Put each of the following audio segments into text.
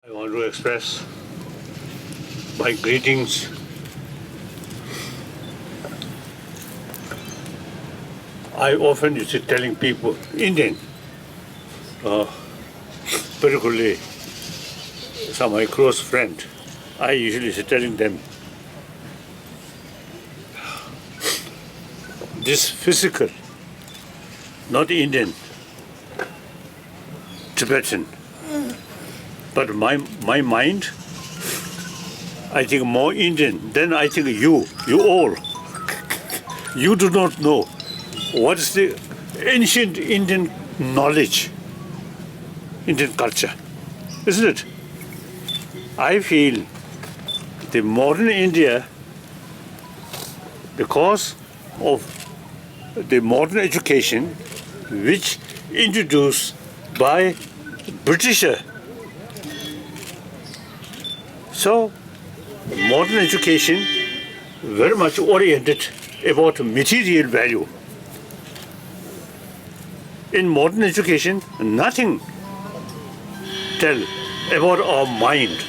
I want to express my greetings I often used to telling people, Indian, particularly some of my close friends, I usually used to telling them, this physical, not Indian, Tibetan, but my mind, I think more Indian than I think you all. You do not know what is the ancient Indian knowledge, Indian culture, isn't it? I feel the modern India, because of the modern education which introduced by Britisher. So modern education very much oriented about material value. In modern education, nothing tell about our mind,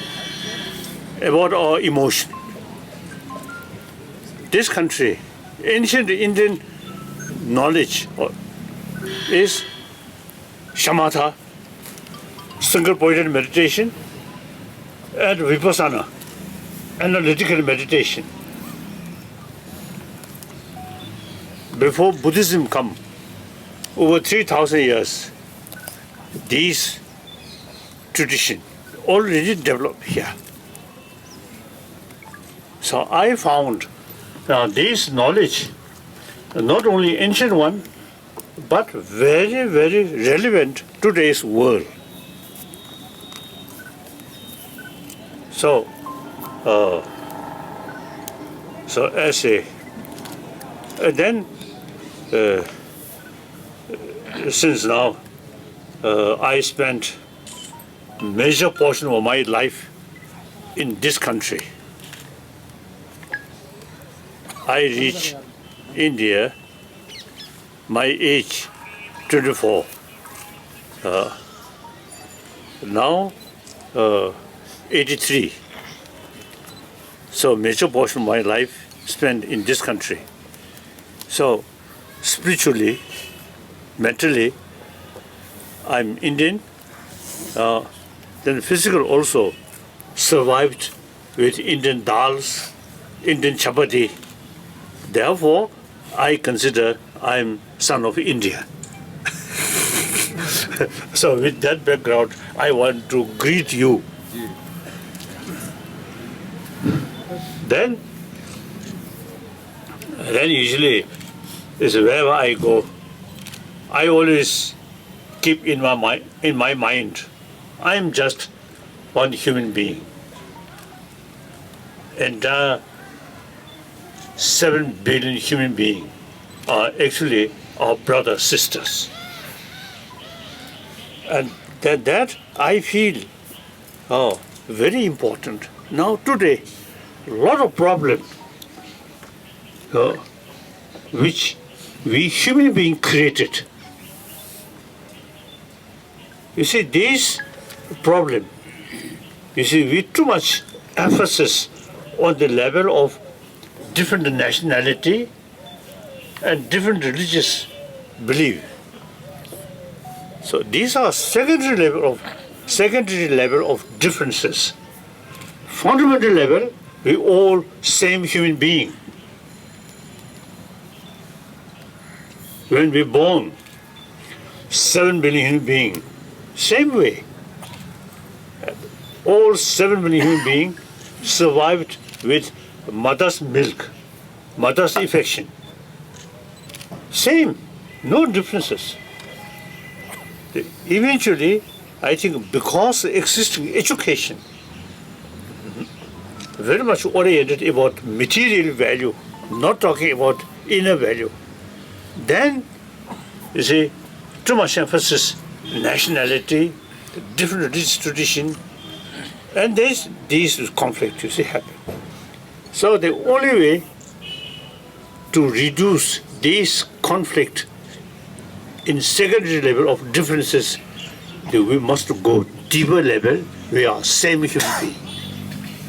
about our emotion. This country, ancient Indian knowledge is shamatha, single-pointed meditation, and vipassana, analytical meditation. Before Buddhism come, over 3,000 years, these tradition already developed here. So I found this knowledge, not only ancient one, but very, very relevant to today's world. So, as a, then since now I spent major portion of my life in this country. I reached India, my age 24. Now 83. So major portion of my life spent in this country. So spiritually, mentally, I'm Indian. Then physical also survived with Indian dals, Indian chapati. Therefore, I consider I'm son of India. So with that background, I want to greet you. Then usually is wherever I go, I always keep in my mind, I am just one human being. Entire 7 billion human beings are actually our brothers, sisters. And that I feel very important. Now today, a lot of problems which we human beings created. You see, this problem, you see, with too much emphasis on the level of different nationality and different religious belief. So these are secondary level of differences. Fundamental level, we all same human being. When we born, 7 billion human beings, same way. All 7 billion human beings survived with mother's milk, mother's affection. Same, no differences. Eventually, I think because existing education very much oriented about material value, not talking about inner value, then you see too much emphasis nationality, different religious tradition, and these conflicts you see happen. So the only way to reduce this conflict in secondary level of differences, we must go deeper level, we are same human being.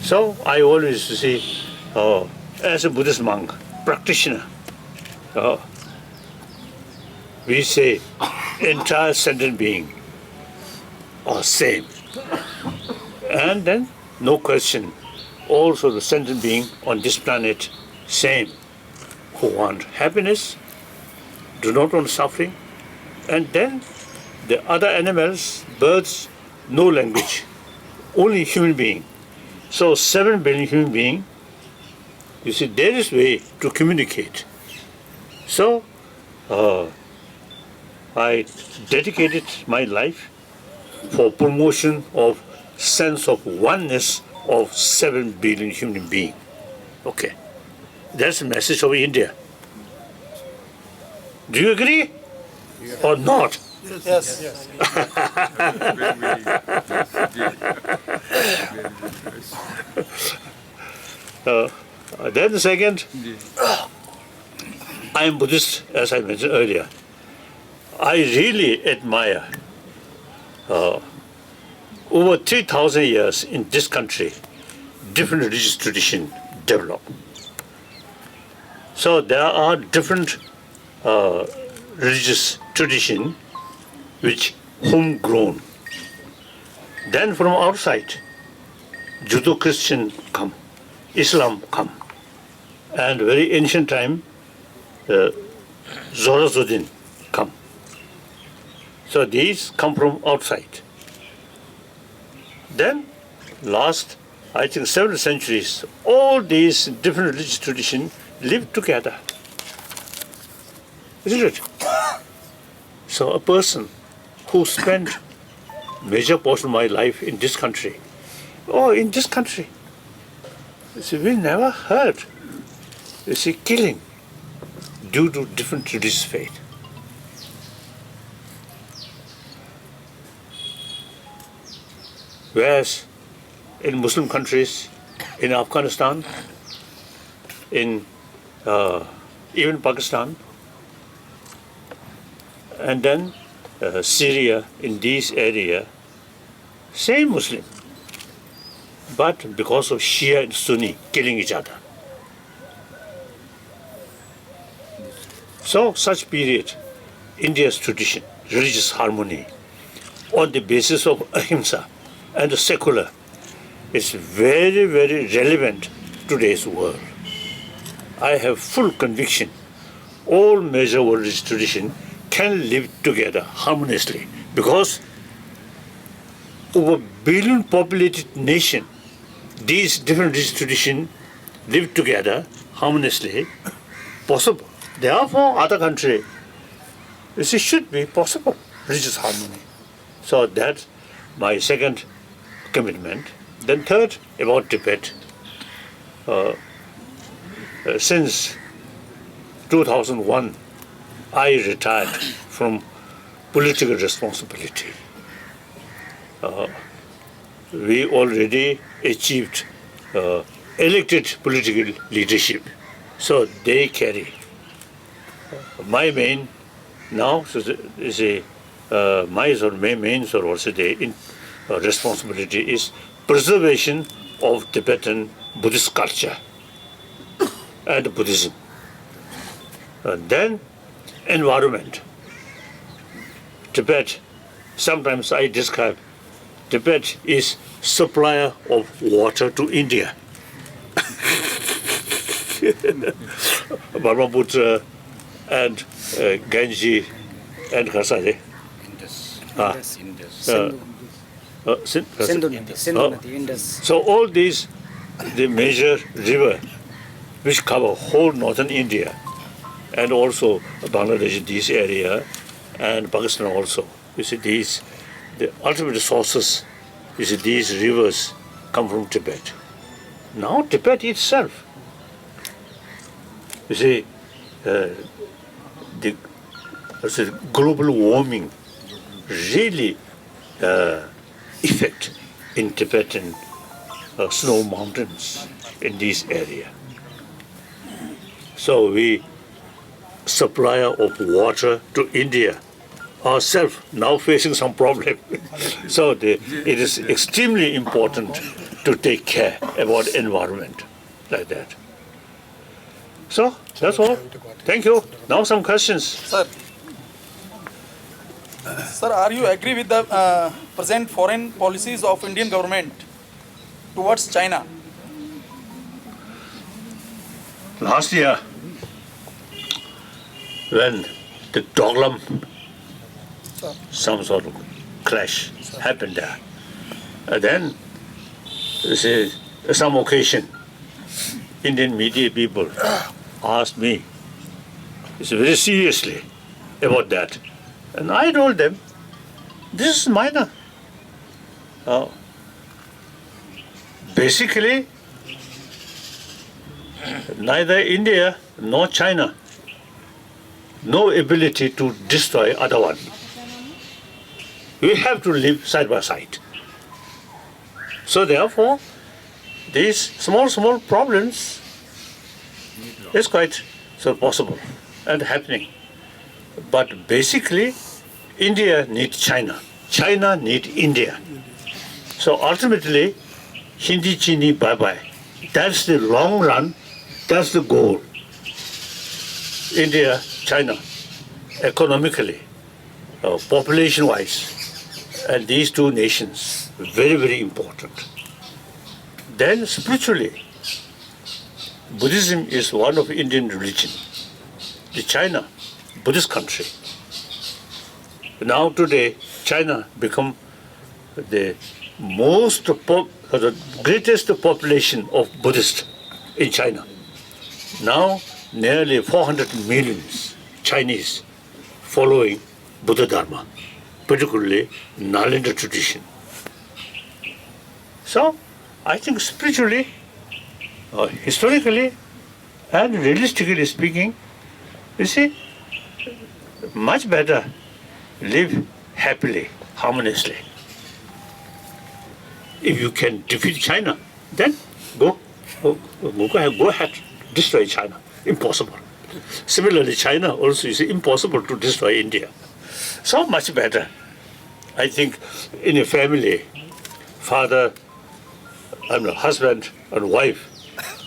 So I always say, as a Buddhist monk, practitioner, we say entire sentient being are same. And then, no question, also the sentient being on this planet, same, who want happiness, do not want suffering, and then the other animals, birds, no language, only human being. So 7 billion human beings, you see, there is way to communicate. So I dedicated my life for promotion of sense of oneness of 7 billion human beings. Okay, that's the message of India. Do you agree or not? Yes. Yes. Then the second, I am Buddhist, as I mentioned earlier. I really admire over 3,000 years in this country, different religious tradition developed. So there are different religious tradition which homegrown. Then from outside, Judo-Christian come, Islam come, and very ancient time, Zoroastrian come. So these come from outside. Then last, I think, several centuries, all these different religious traditions live together. Isn't it? So a person who spent major portion of my life in this country, in this country, you see, we never heard, you see, killing due to different religious faith. Whereas in Muslim countries, in Afghanistan, in even Pakistan, and then Syria, in these areas, same Muslim, but because of Shia and Sunni killing each other. So such period, India's tradition, religious harmony, on the basis of ahimsa and the secular, is very, very relevant to today's world. I have full conviction all major world religious tradition can live together harmoniously, because over billion populated nation, these different religious traditions live together harmoniously, possible. Therefore, other country, this should be possible, religious harmony. So that's my second commitment. Then third, about Tibet. Since 2001, I retired from political responsibility. We already achieved elected political leadership, so they carry. My main now is my main responsibility is preservation of Tibetan Buddhist culture and Buddhism. Then environment. Tibet, sometimes I describe Tibet is supplier of water to India. Brahmaputra and Ganges and Khasare. So all these, the major river which cover whole northern India and also Bangladesh, this area, and Pakistan also. You see, these, the ultimate sources, you see, these rivers come from Tibet. Now Tibet itself, you see, the global warming really effect in Tibetan snow mountains in this area. So we supplier of water to India ourselves now facing some problem. So it is extremely important to take care about environment like that. So that's all. Thank you. Now some questions. Sir, are you agree with the present foreign policies of Indian government towards China? Last year, when the Doglam, some sort of clash happened there, and then some occasion, Indian media people asked me very seriously about that. And I told them, this is minor. Basically, neither India nor China, no ability to destroy other one. We have to live side by side. So therefore, these small problems is quite so possible and happening. But basically, India needs China. China needs India. So ultimately, Hindi Chini bye-bye. That's the long run. That's the goal. India, China, economically, population-wise, and these two nations, very, very important. Then spiritually, Buddhism is one of Indian religion. The China, Buddhist country. Now today, China become the the greatest population of Buddhists in China. Now, nearly 400 million Chinese following Buddha Dharma, particularly Nalanda tradition. So, I think spiritually, historically, and realistically speaking, you see, much better live happily, harmoniously. If you can defeat China, then go ahead, destroy China. Impossible. Similarly, China also is impossible to destroy India. So much better. I think in a family, father and husband and wife,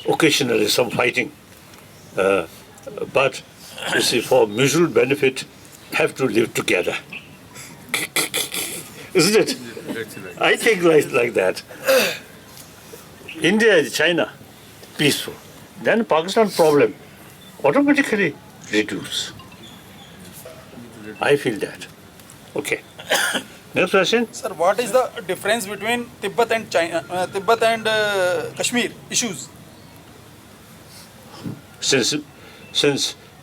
occasionally some fighting, but you see, for mutual benefit, have to live together. Isn't it? I think like that. India and China, peaceful. Then Pakistan problem automatically reduce. I feel that. Okay. Next question. Sir, what is the difference between Tibet and China, Tibet and Kashmir issues? Since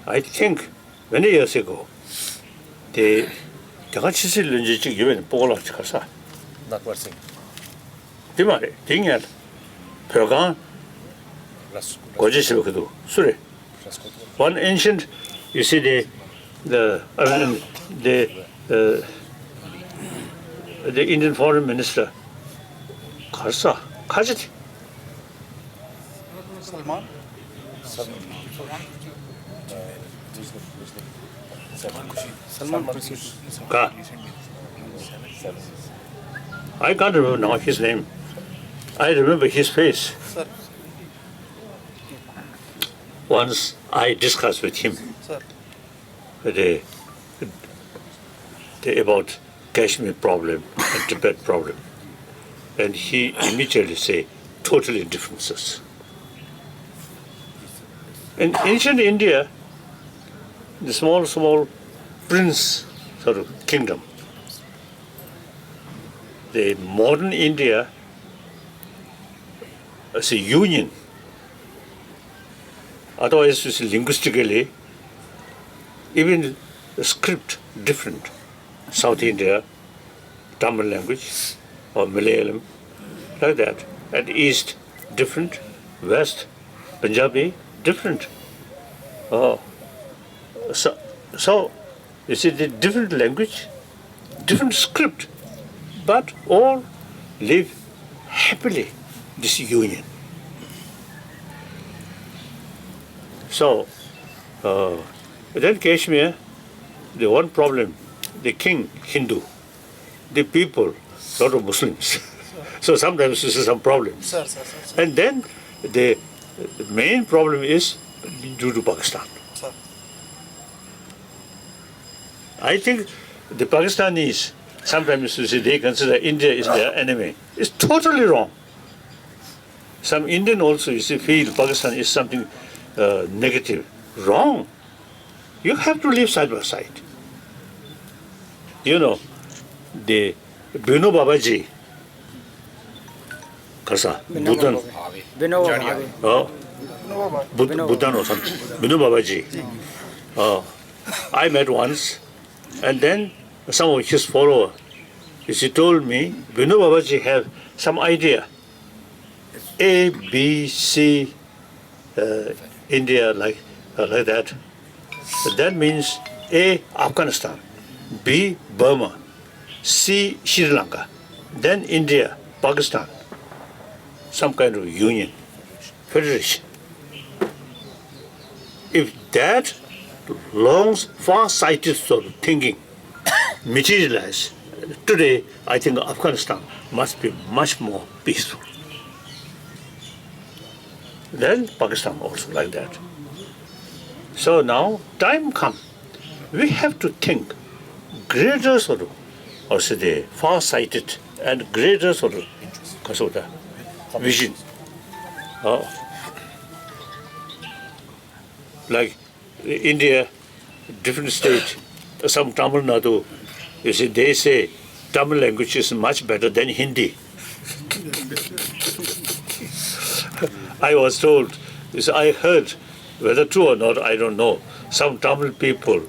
I think many years ago, the Kashmir lunji given Pola Chikasa. Not working. Dimare, Tingyal, Pergan, Gojishikudu, Suri. One ancient, you see the Indian foreign minister, Kajit. Salman? I can't remember now his name. I remember his face. Sir. Once I discussed with him Sir. About Kashmir problem and Tibet problem. And he immediately said, totally differences. In ancient India, the small prince sort of kingdom. The modern India as a union, otherwise it's linguistically, even the script different. South India, Tamil language, or Malayalam, like that. And East, different. West, Punjabi, different. So, you see, the different language, different script, but all live happily this union. So, then Kashmir, the one problem the king Hindu, the people lot of Muslims. So sometimes this is some problems. Sir. And then the main problem is due to Pakistan. Sir. I think the Pakistanis, sometimes you see, they consider India is their enemy. It's totally wrong. Some Indian also, you see, feel Pakistan is something negative. Wrong. You have to live side by side. You know, the Bino Babaji, Kasa, Bhutan, Bhutan or something, Bino Babaji. I met once, and then some of his followers, he told me, Bino Babaji have some idea. A, B, C, India, like that. That means A, Afghanistan, B, Burma, C, Sri Lanka, then India, Pakistan, some kind of union, federation. If that long, far-sighted sort of thinking materialize, today I think Afghanistan must be much more peaceful. Then Pakistan also like that. So now time come, we have to think greater sort of, or say the far-sighted and greater sort of vision. Like India, different state, some Tamil Nadu, you see, they say Tamil language is much better than Hindi. I was told, I heard, whether true or not, I don't know, some Tamil people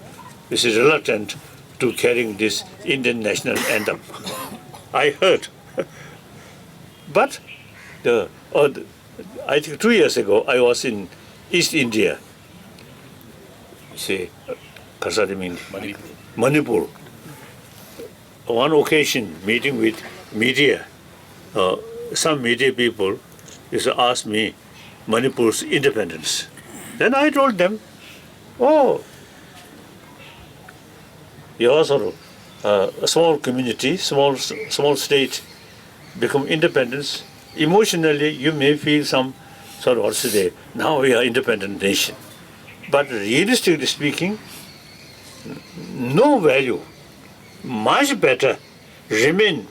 is reluctant to carrying this Indian national anthem. I heard. But I think 2 years ago, I was in East India, say, Manipur. On one occasion, meeting with media, some media people asked me Manipur's independence. Then I told them, oh, your sort of a small community, small state become independence. Emotionally, you may feel some sort of also say, now we are independent nation. But realistically speaking, no value, much better remain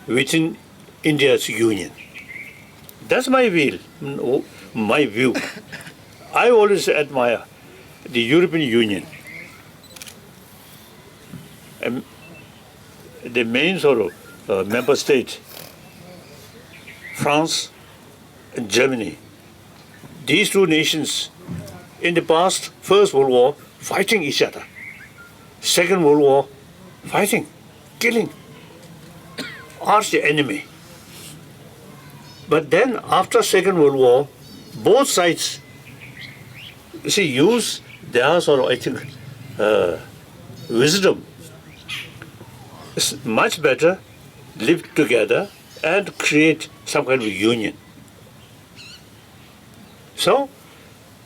within India's union. That's my view. I always admire the European Union. And the main sort of member state, France and Germany. These two nations, in the past, First World War, fighting each other. Second World War, fighting, killing, arch enemy. But then, after Second World War, both sides, use their sort of, I think, wisdom. It's much better live together and create some kind of union. So,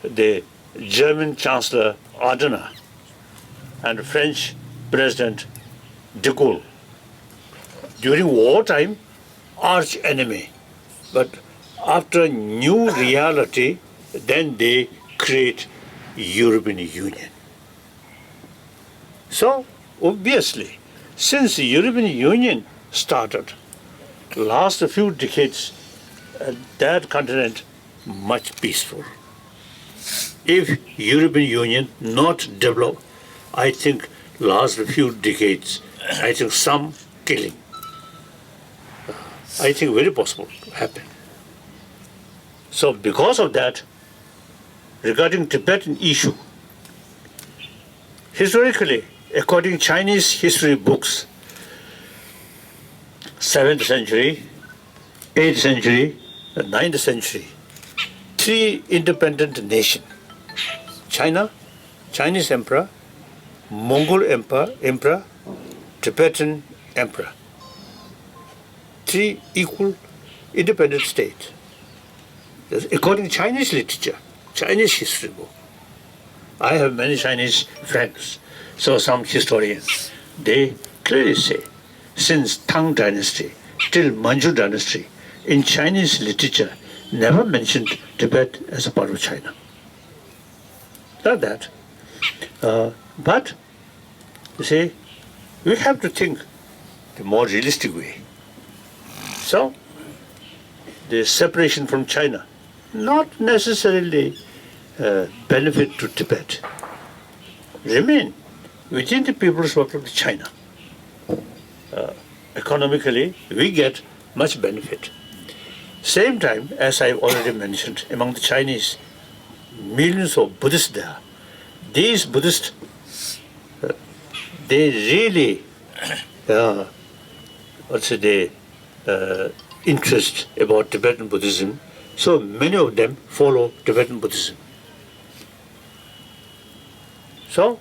the German Chancellor Adenauer and French President de Gaulle, during wartime, arch enemy. But after new reality, then they create European Union. So, obviously, since the European Union started, last few decades, that continent much peaceful. If European Union not develop, I think last few decades, I think some killing. I think very possible to happen. So because of that, regarding Tibetan issue, historically, according to Chinese history books, 7th century, 8th century, and 9th century, three independent nations, China, Chinese emperor, Mongol emperor, Tibetan emperor. Three equal independent states. According to Chinese literature, Chinese history book. I have many Chinese friends, so some historians. they clearly say, since Tang Dynasty till Manchu Dynasty, in Chinese literature, never mentioned Tibet as a part of China. Not that. But, you see, we have to think the more realistic way. So, the separation from China, not necessarily benefit to Tibet. Remain within the People's Republic of China. Economically, we get much benefit. Same time, as I've already mentioned, among the Chinese, millions of Buddhists there. These Buddhists, they really, interest about Tibetan Buddhism. So many of them follow Tibetan Buddhism. So,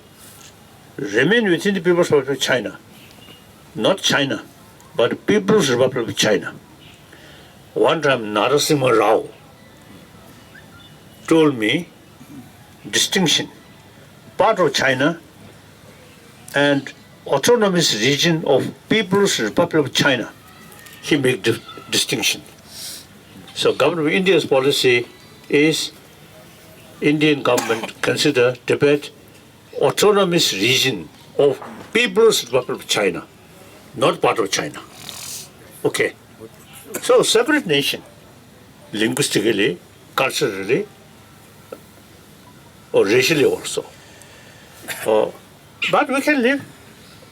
remain within the People's Republic of China. Not China, but the People's Republic of China. One time, Narasimha Rao told me, distinction, part of China and autonomous region of People's Republic of China. He made distinction. So government of India's policy is Indian government consider Tibet autonomous region of People's Republic of China, not part of China. Okay. So separate nation, linguistically, culturally, or racially also. But we can live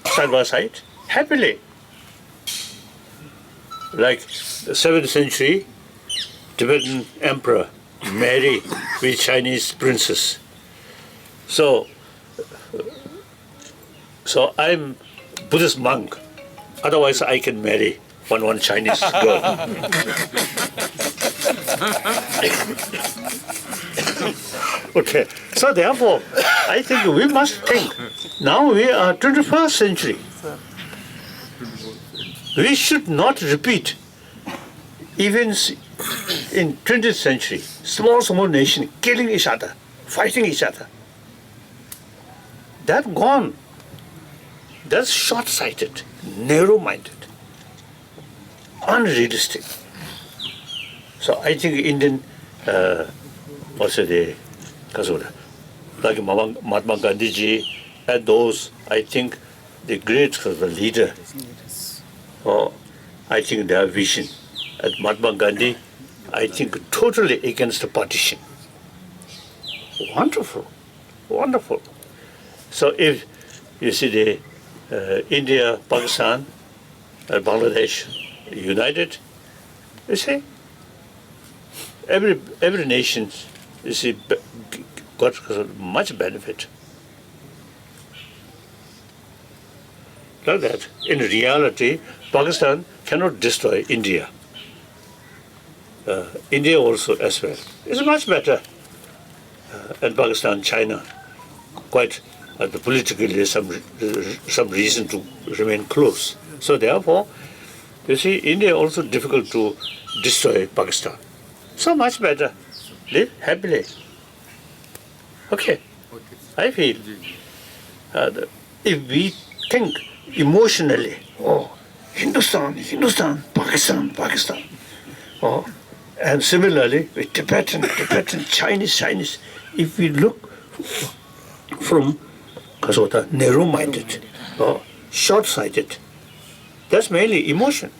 side by side happily. Like the 7th century, Tibetan emperor married with Chinese princess. So I'm Buddhist monk. Otherwise, I can marry one Chinese girl. Okay. So therefore, I think we must think. Now we are 21st century. We should not repeat events in 20th century. Small nation killing each other, fighting each other. That's gone. That's short-sighted, narrow-minded, unrealistic. So I think Indian, like Mahatma Gandhi ji and those, I think the great leader, I think their vision. At Mahatma Gandhi, I think totally against the partition. Wonderful, wonderful. So if you see the India, Pakistan, and Bangladesh united, you see, every nation, you see, got much benefit. Like that. In reality, Pakistan cannot destroy India. India also as well. It's much better. And Pakistan, China, quite the politically there's some reason to remain close. So therefore, you see, India also difficult to destroy Pakistan. So much better. Live happily. Okay. I feel if we think emotionally, Hindustan, Pakistan, and similarly with Tibetan, Chinese, if we look from narrow-minded or short-sighted, that's mainly emotion.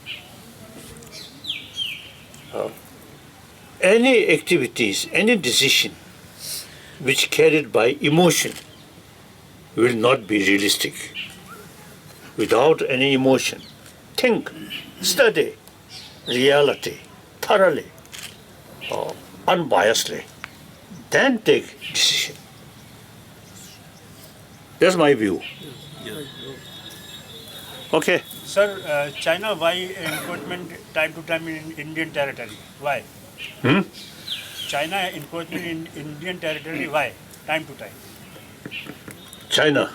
Any activities, any decision which carried by emotion will not be realistic. Without any emotion, think, study reality thoroughly, unbiasedly, then take decision. That's my view. Okay. Sir, China, why encroachment time to time in Indian territory? Why? China encroachment in Indian territory, why? Time to time. China.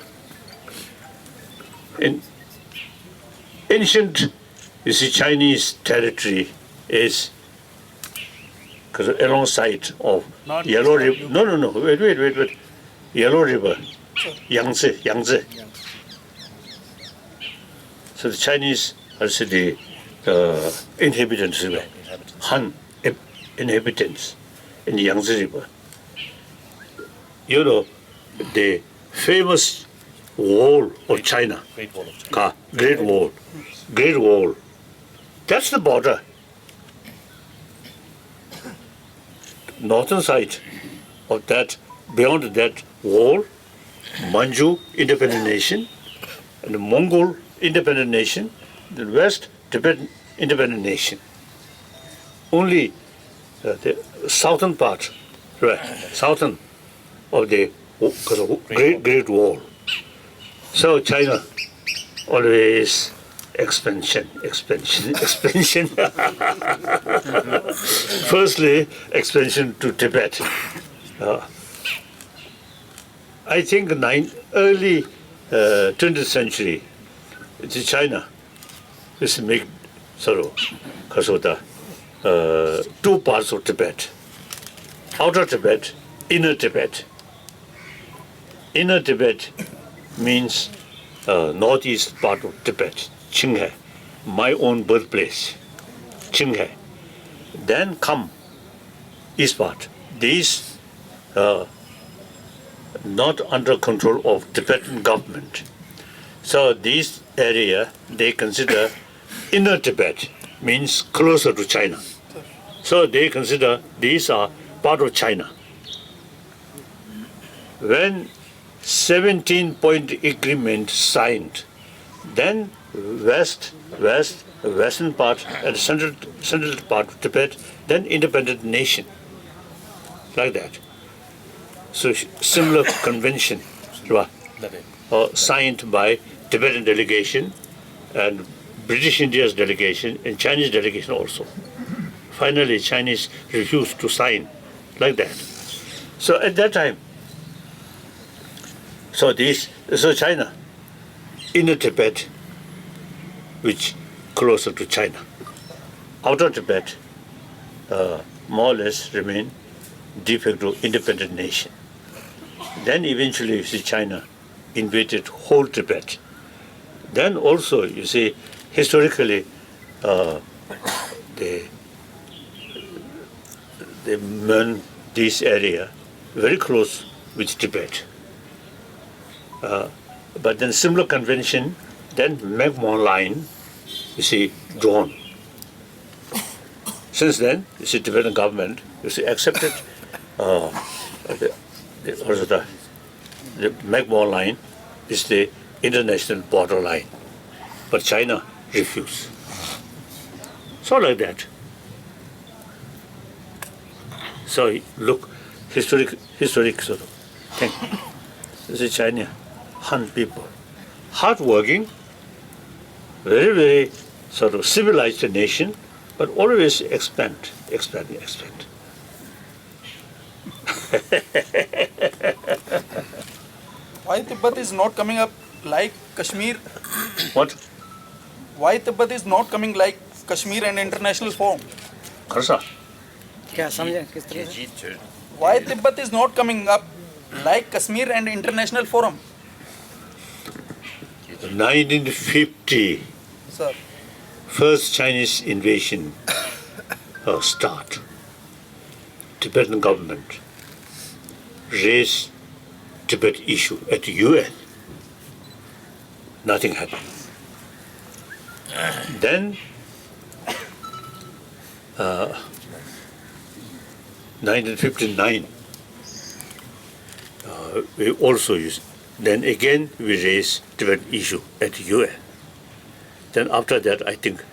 In ancient, you see, Chinese territory is alongside of Not Yellow River. No, wait. Yellow River, Yangtze. So the Chinese are the inhabitants, Han inhabitants in the Yangtze River. You know, the famous wall of China, Great Wall of China. Great Wall. That's the border. Northern side of that, beyond that wall, Manchu independent nation, and the Mongol independent nation, the west Tibetan independent nation. Only the southern part, right, southern of the Great Wall. So China always expansion. Firstly, expansion to Tibet. I think early 20th century, China is make two parts of Tibet. Outer Tibet, inner Tibet. Inner Tibet means northeast part of Tibet, Qinghai, my own birthplace, Qinghai. Then come east part. These not under control of Tibetan government. So this area they consider inner Tibet, means closer to China. So they consider these are part of China. When 17-point agreement signed, then western part and central part of Tibet, then independent nation, like that. So similar convention signed by Tibetan delegation and British India's delegation and Chinese delegation also. Finally, Chinese refused to like that. So at that time, so China, inner Tibet, which closer to China. Outer Tibet, more or less remain de facto independent nation. Then eventually, you see, China invaded whole Tibet. Then also, you see, historically, they meant this area very close with Tibet. But then similar convention, then Magmore line, you see, drawn. Since then, you see, Tibetan government, you see, accepted the Magmore line is the international border line, but China refused. So like that. So look, historic sort of thing. This is China, Han people, hardworking, very, very sort of civilized nation, but always expand. Why Tibet is not coming up like Kashmir? What? Why Tibet is not coming like Kashmir and international forum? Kharsa? क्या समझे किस तरह से? Why Tibet is not coming up like Kashmir and international forum? 1950, Sir, first Chinese invasion start. Tibetan government raised Tibet issue at the UN. Nothing happened. Then 1959, we also used. Then again we raised Tibet issue at the UN. Then after that, I think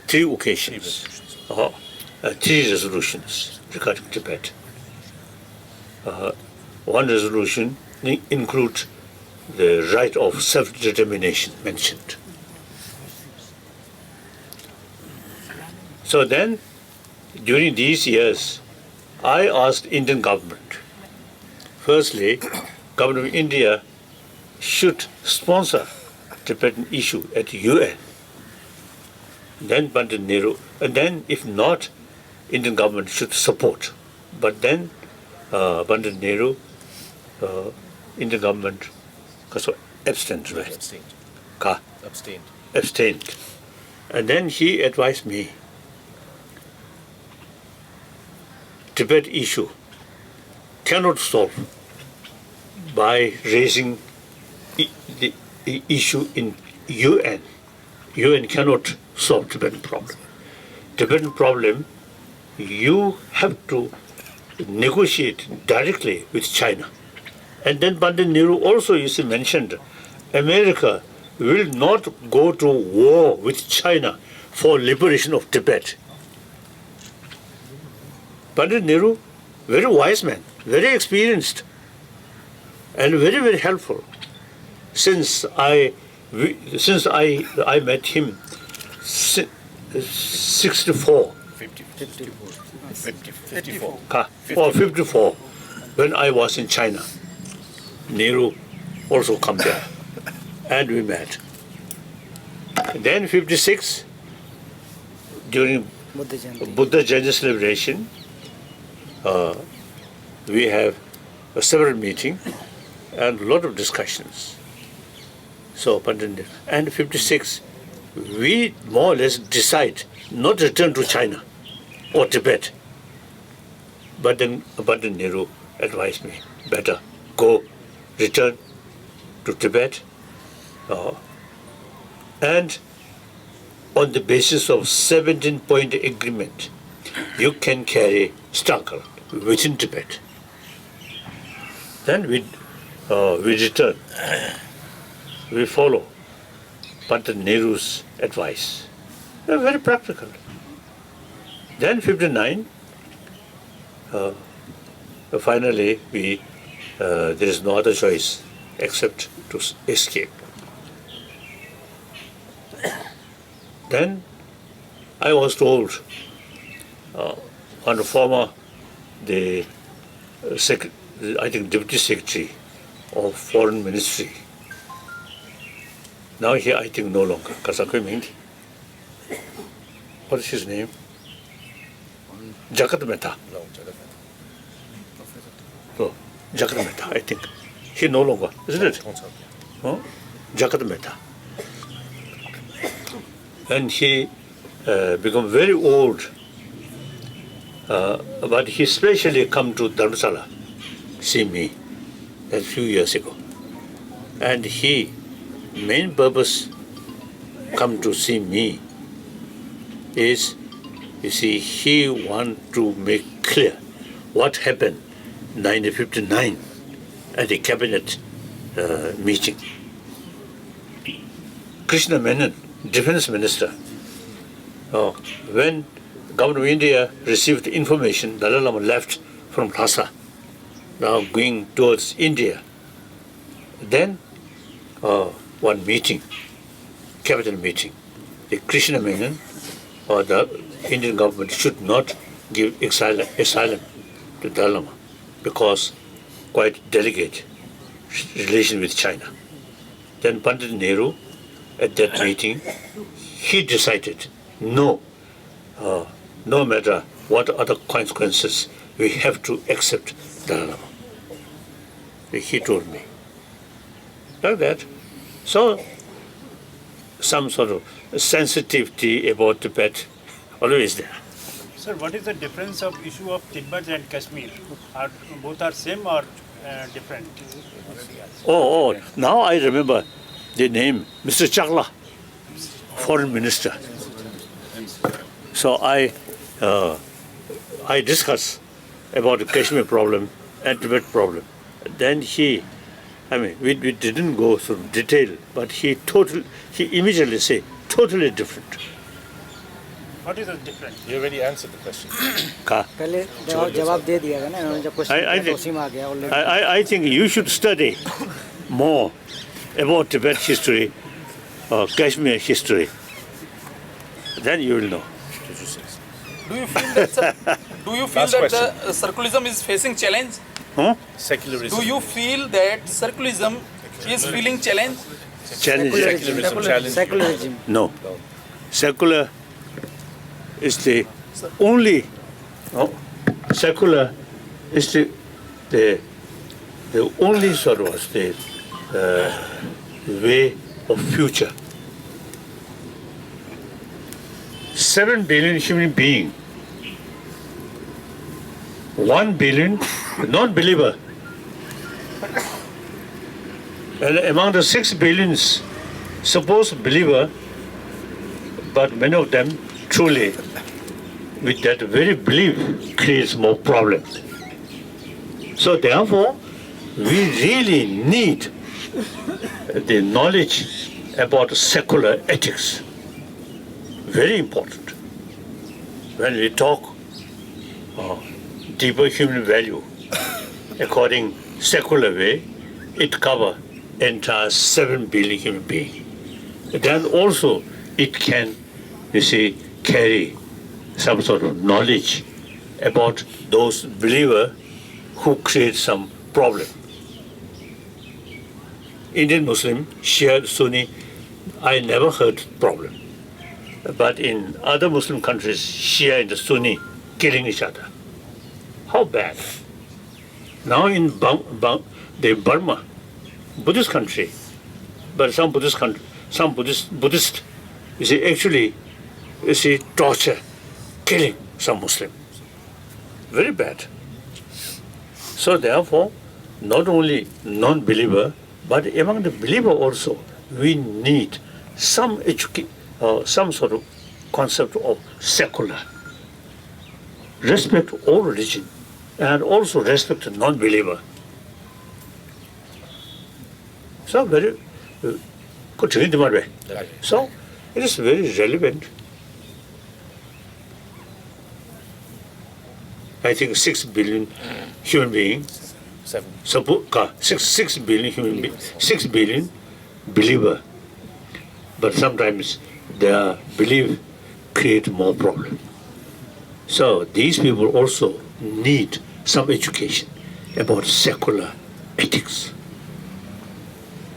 3 occasions, 3 resolutions regarding Tibet. One resolution includes the right of self-determination mentioned. So then, during these years, I asked Indian government, firstly, government of India should sponsor Tibetan issue at the UN. Then Pandit Nehru, and then if not, Indian government should support. But then Pandit Nehru, Indian government abstained, right? Abstained. Ka? Abstained. abstained. And then he advised me, Tibet issue cannot solve by raising the issue in UN. UN cannot solve Tibetan problem. Tibetan problem, you have to negotiate directly with China. And then Pandit Nehru also used to mention America will not go to war with China for liberation of Tibet. Pandit Nehru, very wise man, very experienced, and very, very helpful. Since I met him 64. 54. Or 54, when I was in China. Nehru also come there, and we met. Then 56, during Buddha Jayanti celebration, we have several meetings and a lot of discussions. So, and 56, we more or less decide not to return to China or Tibet. But then Pandit Nehru advised me, better go, return to Tibet, and on the basis of 17-point agreement, you can carry struggle within Tibet. Then we return. We follow Pandit Nehru's advice. They're very practical. Then 59, finally there is no other choice except to escape. Then I was told on the former, I think Deputy Secretary of Foreign Ministry. Now here I think no longer. What is his name? Jagat Mehta. Oh, Jagat Mehta, I think. He no longer, isn't it? Oh? Jagat Mehta. And he become very old, but he specially come to Dharamsala, see me, a few years ago. And he, main purpose come to see me is, you see, he want to make clear what happened 1959 at the cabinet meeting. Krishna Menon, Defense Minister, when Government of India received information, Dalai Lama left from Lhasa, now going towards India. Then one meeting, cabinet meeting, the Krishna Menon or the Indian government should not give asylum to Dalai Lama because quite delicate relation with China. Then Pandit Nehru, at that meeting, he decided, no matter what other consequences, we have to accept Dalai Lama. He told me. Like that. So, some sort of sensitivity about Tibet always there. Sir, what is the difference of issue of Tibet and Kashmir? Both are same or different? Oh, now I remember the name, Mr. Chakla, Foreign Minister. So I discussed about the Kashmir problem and Tibet problem. Then we didn't go through detail, but he immediately said, totally different. What is the difference? You already answered the question. पहले जवाब दे दिया था ना उन्होंने जब question उसी में आ गया already I think you should study more about Tibet history or Kashmir history. Then you will know. Do you feel that, the circularism is facing challenge? Huh? Secularism. Do you feel that circularism is feeling challenge? Secularism. No. Secular is the only, secular is the only sort of the way of future. 7 billion human beings, 1 billion non-believer. And among the 6 billions supposed believer, but many of them truly with that very belief creates more problems. So therefore, we really need the knowledge about secular ethics. Very important. When we talk deeper human value, according secular way, it covers entire 7 billion human beings. Then also it can, you see, carry some sort of knowledge about those believers who create some problem. Indian Muslim, Shia, Sunni, I never heard problem. But in other Muslim countries, Shia and the Sunni killing each other. How bad? Now in Burma, Buddhist country, but some Buddhist, you see, actually, you see, torture, killing some Muslim. Very bad. So therefore, not only non-believer, but among the believer also, we need some some sort of concept of secular. Respect all religion, and also respect the non-believer. So very, so it is very relevant. I think 6 billion human beings, 6 billion human beings, 6 billion believer. But sometimes their belief create more problem. So these people also need some education about secular ethics.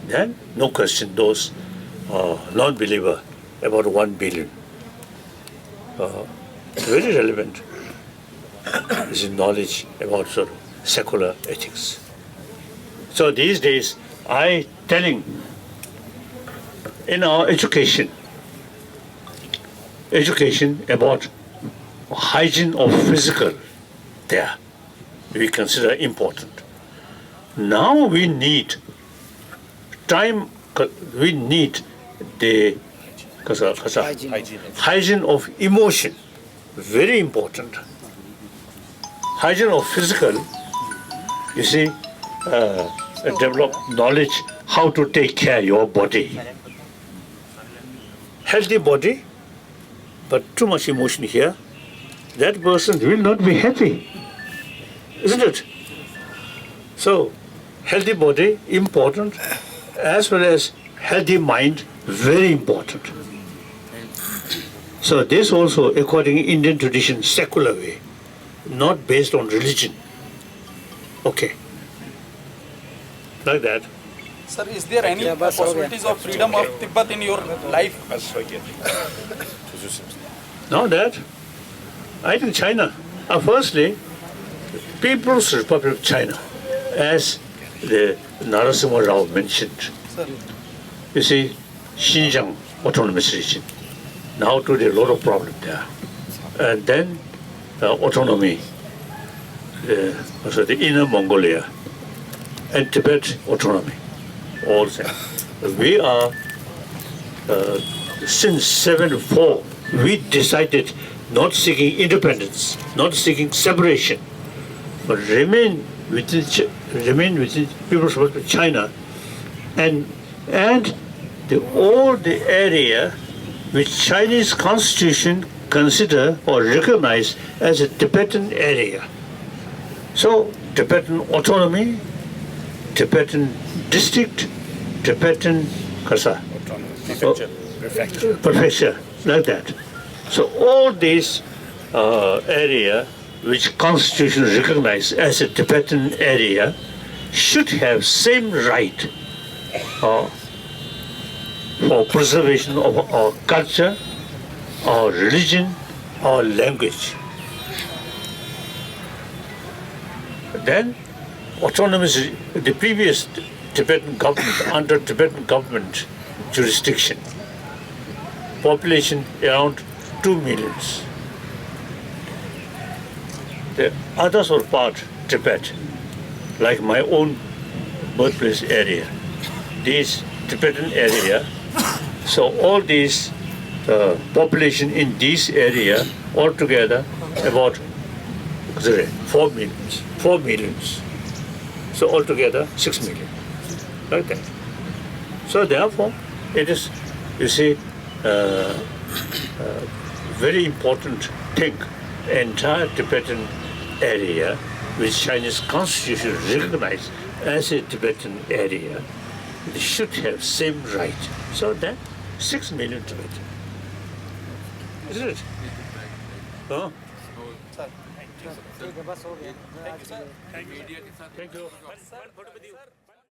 Then, no question, those non-believer, about 1 billion. Very relevant is knowledge about sort of secular ethics. So these days, I telling in our education about hygiene of physical, there we consider important. Now we need time, we need the hygiene of emotion, very important. Hygiene of physical, you see, develop knowledge how to take care of your body. Healthy body, but too much emotion here, that person will not be happy, isn't it? So, healthy body, important, as well as healthy mind, very important. So this also, according to Indian tradition, secular way, not based on religion. Okay. Like that. Sir, is there any possibilities of freedom of Tibet in your life? Now that, I think China, firstly, People's Republic of China, as the Narasimha Rao mentioned, you see, Xinjiang autonomous region. Now today a lot of problem there. And then autonomy, also the Inner Mongolia, and Tibet autonomy. All that. We are, since 1974, we decided not seeking independence, not seeking separation, but remain within People's Republic of China, and all the area which Chinese constitution consider or recognize as a Tibetan area. So Tibetan autonomy, Tibetan district, Tibetan prefecture, like that. So all these area which constitution recognize as a Tibetan area should have same right for preservation of our culture, our religion, our language. Then autonomous, the previous Tibetan government, under Tibetan government jurisdiction, population around 2 millions. The others are part Tibet, like my own birthplace area, this Tibetan area. So all these population in this area altogether about 4 millions. 4 millions. So altogether 6 million, like that. So therefore, it is, you see, very important thing. Entire Tibetan area, which Chinese constitution recognized as a Tibetan area, they should have same right. So then, 6 million Tibetan. Isn't it? Huh? ठीक है बस हो गया Thank you. Thank you.